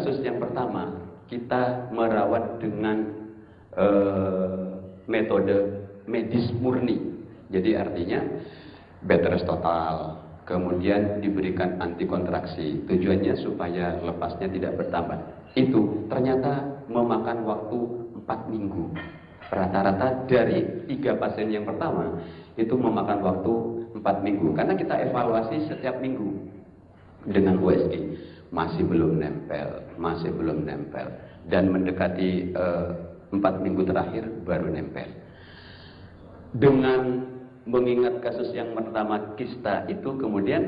kasus yang pertama, kita merawat dengan metode medis murni. Jadi artinya bed rest total, kemudian diberikan antikontraksi. Tujuannya supaya lepasnya tidak bertambah. Itu ternyata memakan waktu 4 minggu. Rata-rata dari 3 pasien yang pertama itu memakan waktu 4 minggu. Karena kita evaluasi setiap minggu dengan USG. Masih belum nempel. Dan mendekati 4 minggu terakhir baru nempel. Dengan mengingat kasus yang pertama kista itu, kemudian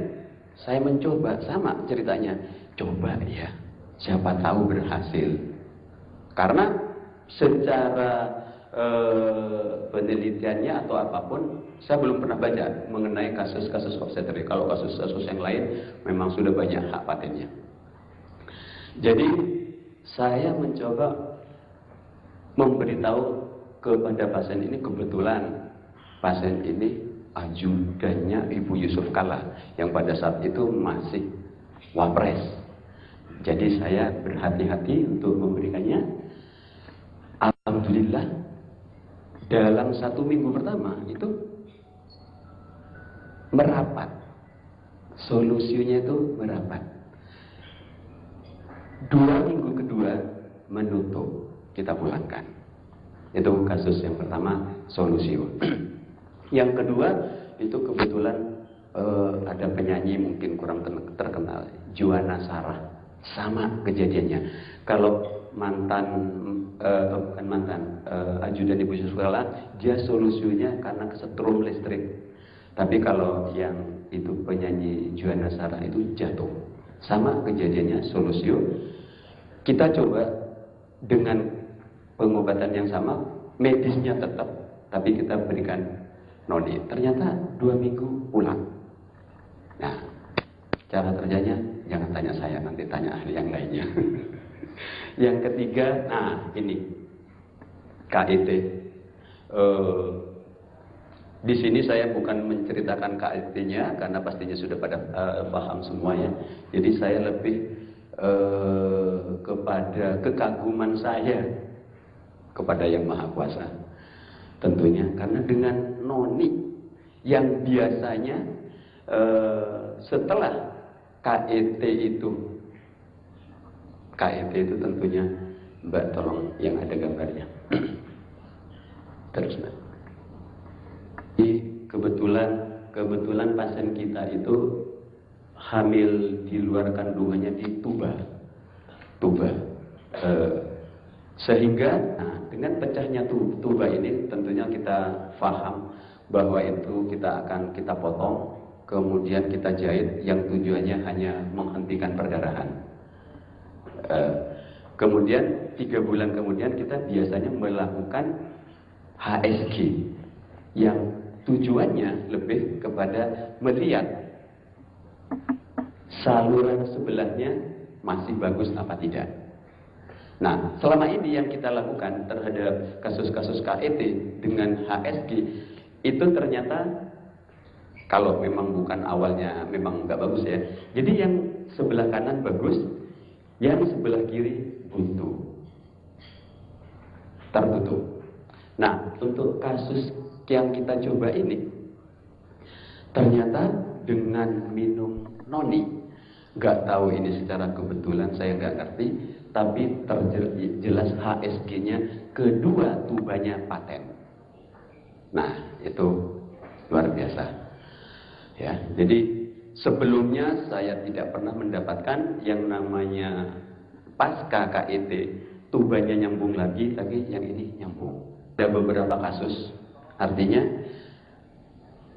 saya mencoba, sama ceritanya, coba ya, siapa tahu berhasil. Karena secara penelitiannya atau apapun, saya belum pernah baca mengenai kasus-kasus obstetrik. Kalau kasus-kasus yang lain memang sudah banyak hak patennya. Jadi saya mencoba memberitahu kepada pasien ini, kebetulan pasien ini ajudannya Ibu Yusuf Kalla yang pada saat itu masih wapres. Jadi saya berhati-hati untuk memberikannya. Alhamdulillah dalam 1 minggu pertama itu merapat, solusinya itu merapat. 2 minggu kedua menutup, kita pulangkan. Itu kasus yang pertama, solusio. Yang kedua itu kebetulan ada penyanyi mungkin kurang terkenal, Juana Sarah. Sama kejadiannya. Kalau ajudan Ibu Yusuf Kalla, dia solusinya karena kesetrum listrik. Tapi kalau yang itu penyanyi Juana Sarah itu jatuh. Sama kejadiannya, solusio. Kita coba dengan pengobatan yang sama, medisnya tetap, tapi kita berikan noni. Ternyata 2 minggu pulang. Nah, cara kerjanya jangan tanya saya, nanti tanya ahli yang lainnya. Yang ketiga, nah ini KIT. Di sini saya bukan menceritakan KIT-nya karena pastinya sudah pada paham semuanya. Jadi saya lebih kepada kekaguman saya kepada Yang Maha Kuasa. Tentunya karena dengan noni yang biasanya setelah KIT itu tentunya Mbak tolong yang ada gambarnya. Terus Mbak. Kebetulan pasien kita itu hamil di luar kandungannya di tuba. Sehingga dengan pecahnya tuba ini tentunya kita paham bahwa itu kita potong, kemudian kita jahit yang tujuannya hanya menghentikan perdarahan. Kemudian 3 bulan kemudian kita biasanya melakukan HSG yang tujuannya lebih kepada melihat saluran sebelahnya masih bagus apa tidak. Nah, selama ini yang kita lakukan terhadap kasus-kasus KIT dengan HSG itu ternyata kalau memang bukan awalnya memang nggak bagus ya. Jadi yang sebelah kanan bagus, yang sebelah kiri buntu, tertutup. Nah, untuk kasus yang kita coba ini ternyata dengan minum noni, nggak tahu ini secara kebetulan, saya nggak ngerti, tapi jelas HSG-nya kedua tubanya paten. Nah, itu luar biasa ya. Jadi sebelumnya saya tidak pernah mendapatkan yang namanya pasca KIT tubanya nyambung lagi, tapi yang ini nyambung. Ada beberapa kasus, artinya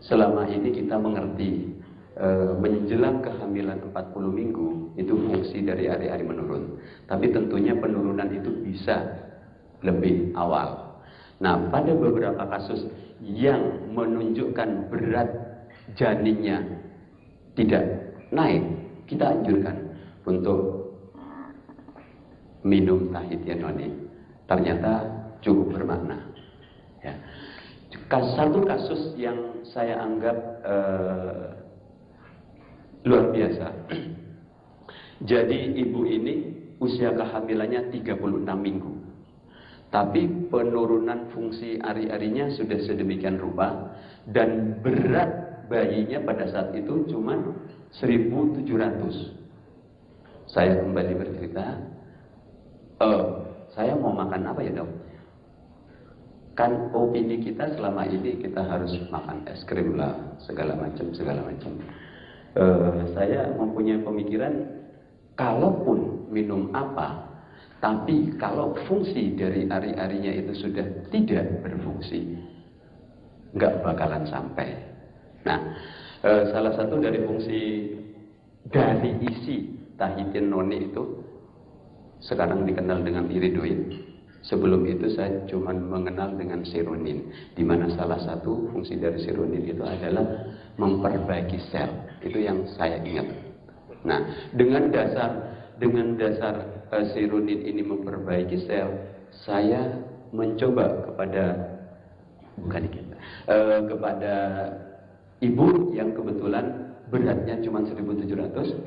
selama ini kita mengerti menjelang kehamilan 40 minggu itu fungsi dari ari-ari menurun. Tapi tentunya penurunan itu bisa lebih awal. Nah, pada beberapa kasus yang menunjukkan berat janinnya tidak naik, kita anjurkan untuk minum tahitianoni. Ternyata cukup bermakna. Ya. Satu kasus yang saya anggap luar biasa. Jadi ibu ini usia kehamilannya 36 minggu. Tapi penurunan fungsi ari-arinya sudah sedemikian rupa dan berat bayinya pada saat itu cuma 1.700. Saya kembali bercerita, saya mau makan apa ya dok? Kan opini kita selama ini kita harus makan es krim lah, segala macam. Saya mempunyai pemikiran, kalaupun minum apa, tapi kalau fungsi dari ari-arinya itu sudah tidak berfungsi, nggak bakalan sampai. Nah, salah satu dari fungsi dari isi Tahitian noni itu sekarang dikenal dengan iridoid. Sebelum itu saya cuma mengenal dengan seronin, di mana salah satu fungsi dari seronin itu adalah memperbaiki sel. Itu yang saya ingat. Nah, dengan dasar seronin ini memperbaiki sel, saya mencoba kepada ibu yang kebetulan beratnya cuma 1.700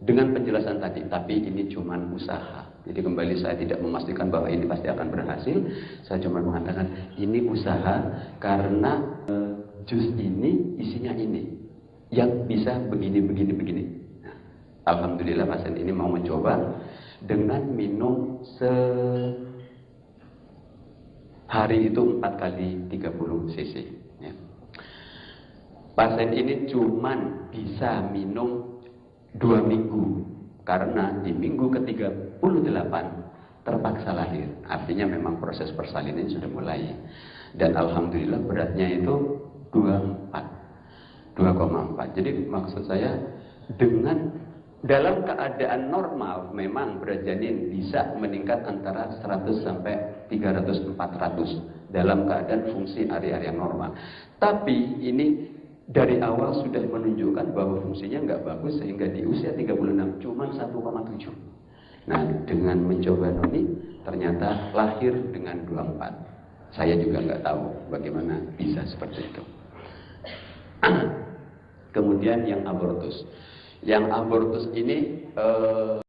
dengan penjelasan tadi, tapi ini cuma usaha. Jadi kembali saya tidak memastikan bahwa ini pasti akan berhasil. Saya cuma mengatakan ini usaha karena jus ini isinya ini yang bisa begini. Nah, alhamdulillah pasien ini mau mencoba dengan minum sehari itu 4 kali 30 cc. Ya. Pasien ini cuman bisa minum 2 minggu karena di minggu ke-38 terpaksa lahir. Artinya memang proses persalinan sudah mulai. Dan alhamdulillah beratnya itu 2,4. Jadi maksud saya dengan dalam keadaan normal memang berat janin bisa meningkat antara 100 sampai 300-400 dalam keadaan fungsi ari-ari yang normal. Tapi ini dari awal sudah menunjukkan bahwa fungsinya nggak bagus sehingga di usia 36 cuma 1,7. Nah, dengan mencoba noni ternyata lahir dengan 24. Saya juga nggak tahu bagaimana bisa seperti itu. Kemudian yang abortus ini